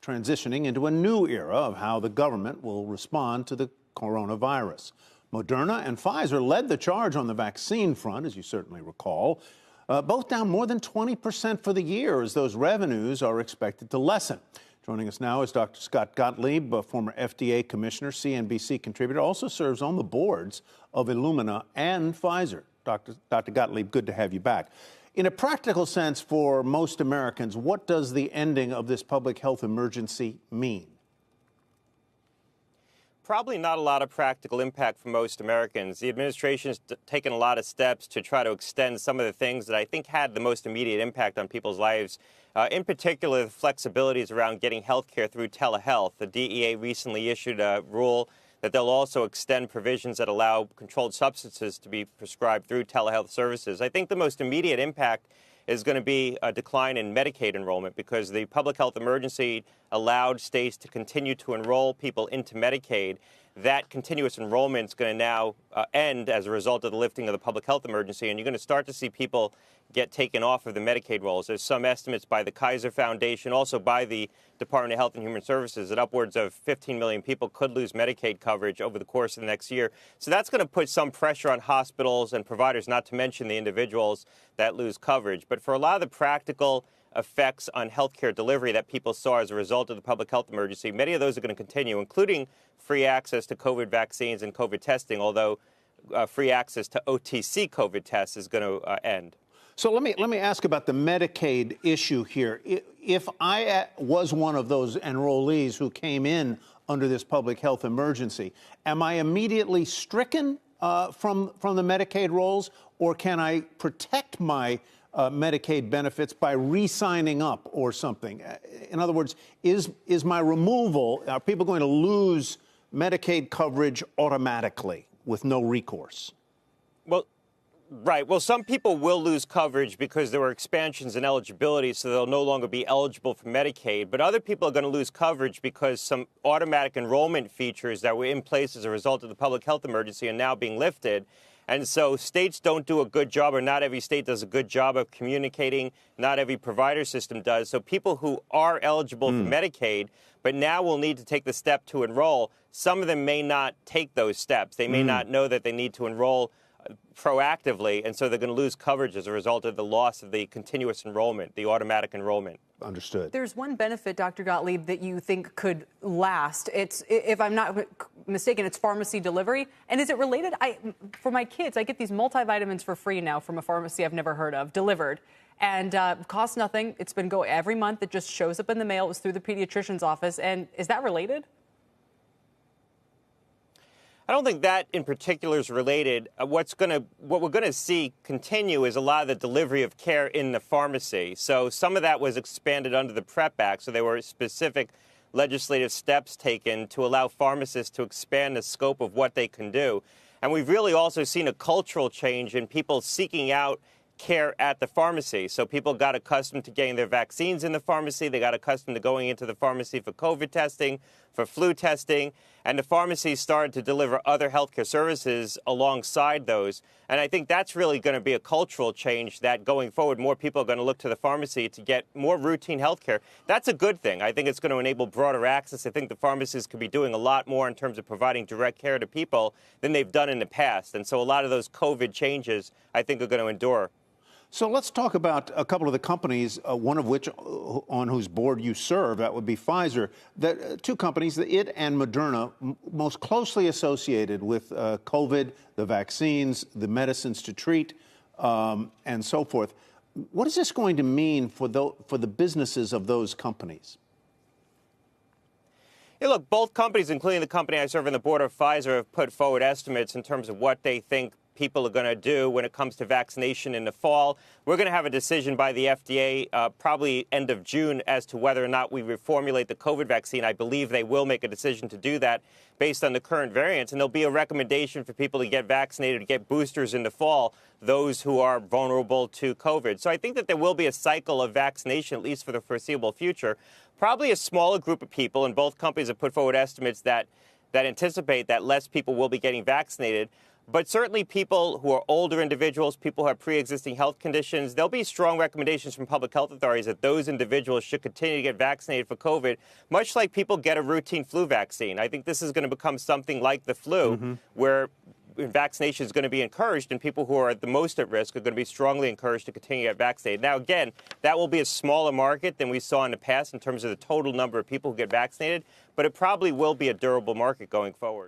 transitioning into a new era of how the government will respond to the coronavirus. Moderna and Pfizer led the charge on the vaccine front, as you certainly recall, both down more than 20% for the year as those revenues are expected to lessen. Joining us now is Dr. Scott Gottlieb, a former FDA commissioner, CNBC contributor, also serves on the boards of Illumina and Pfizer. Dr. Gottlieb, good to have you back. In a practical sense for most Americans, what does the ending of this public health emergency mean? Probably not a lot of practical impact for most Americans. The administration has taken a lot of steps to try to extend some of the things that I think had the most immediate impact on people's lives. In particular, the flexibilities around getting health care through telehealth. The DEA recently issued a rule that they'll also extend provisions that allow controlled substances to be prescribed through telehealth services. I think the most immediate impact is going to be a decline in Medicaid enrollment because the public health emergency allowed states to continue to enroll people into Medicaid. That continuous enrollment is going to now end as a result of the lifting of the public health emergency, and you're going to start to see people get taken off of the Medicaid rolls. There's some estimates by the Kaiser Foundation, also by the Department of Health and Human Services, that upwards of 15 million people could lose Medicaid coverage over the course of the next year. So that's going to put some pressure on hospitals and providers, not to mention the individuals that lose coverage. But for a lot of the practical effects on healthcare delivery that people saw as a result of the public health emergency, many of those are going to continue, including free access to COVID vaccines and COVID testing, although free access to OTC COVID tests is going to end. So let me ask about the Medicaid issue here. If I was one of those enrollees who came in under this public health emergency, am I immediately stricken from the Medicaid rolls, or can I protect my Medicaid benefits by re-signing up or something? In other words, is my removal, are people going to lose Medicaid coverage automatically with no recourse? Right. Well, some people will lose coverage because there were expansions in eligibility, so they'll no longer be eligible for Medicaid. But other people are going to lose coverage because some automatic enrollment features that were in place as a result of the public health emergency are now being lifted. And so states don't do a good job, or not every state does a good job of communicating. Not every provider system does. So people who are eligible for Medicaid but now will need to take the step to enroll, some of them may not take those steps. They may not know that they need to enroll proactively, and so they're going to lose coverage as a result of the loss of the continuous enrollment, the automatic enrollment. Understood. There's one benefit, Dr. Gottlieb, that you think could last. It's, if I'm not mistaken, it's pharmacy delivery. And is it related? For my kids, I get these multivitamins for free now from a pharmacy I've never heard of, delivered. And costs nothing. It's been every month. It just shows up in the mail. It was through the pediatrician's office. And is that related? I don't think that in particular is related. What we're going to see continue is a lot of the delivery of care in the pharmacy. So some of that was expanded under the PrEP Act. So there were specific legislative steps taken to allow pharmacists to expand the scope of what they can do. And we've really also seen a cultural change in people seeking out care at the pharmacy. So people got accustomed to getting their vaccines in the pharmacy. They got accustomed to going into the pharmacy for COVID testing, for flu testing, and the pharmacies started to deliver other healthcare services alongside those. And I think that's really going to be a cultural change, that going forward, more people are going to look to the pharmacy to get more routine healthcare. That's a good thing. I think it's going to enable broader access. I think the pharmacists could be doing a lot more in terms of providing direct care to people than they've done in the past. And so a lot of those COVID changes, I think, are going to endure. So let's talk about a couple of the companies, one of which on whose board you serve, that would be Pfizer. Two companies, it and Moderna, most closely associated with COVID, the vaccines, the medicines to treat, and so forth. What is this going to mean for the businesses of those companies? Hey, look, both companies, including the company I serve on the board of Pfizer, have put forward estimates in terms of what they think people are going to do when it comes to vaccination in the fall. We're going to have a decision by the FDA probably end of June as to whether or not we reformulate the COVID vaccine. I believe they will make a decision to do that based on the current variants. And there'll be a recommendation for people to get vaccinated, to get boosters in the fall, those who are vulnerable to COVID. So I think that there will be a cycle of vaccination, at least for the foreseeable future. Probably a smaller group of people, and both companies have put forward estimates that anticipate that less people will be getting vaccinated. But certainly people who are older individuals, people who have pre-existing health conditions, there'll be strong recommendations from public health authorities that those individuals should continue to get vaccinated for COVID, much like people get a routine flu vaccine. I think this is going to become something like the flu, where vaccination is going to be encouraged, and people who are the most at risk are going to be strongly encouraged to continue to get vaccinated. Now, again, that will be a smaller market than we saw in the past in terms of the total number of people who get vaccinated, but it probably will be a durable market going forward.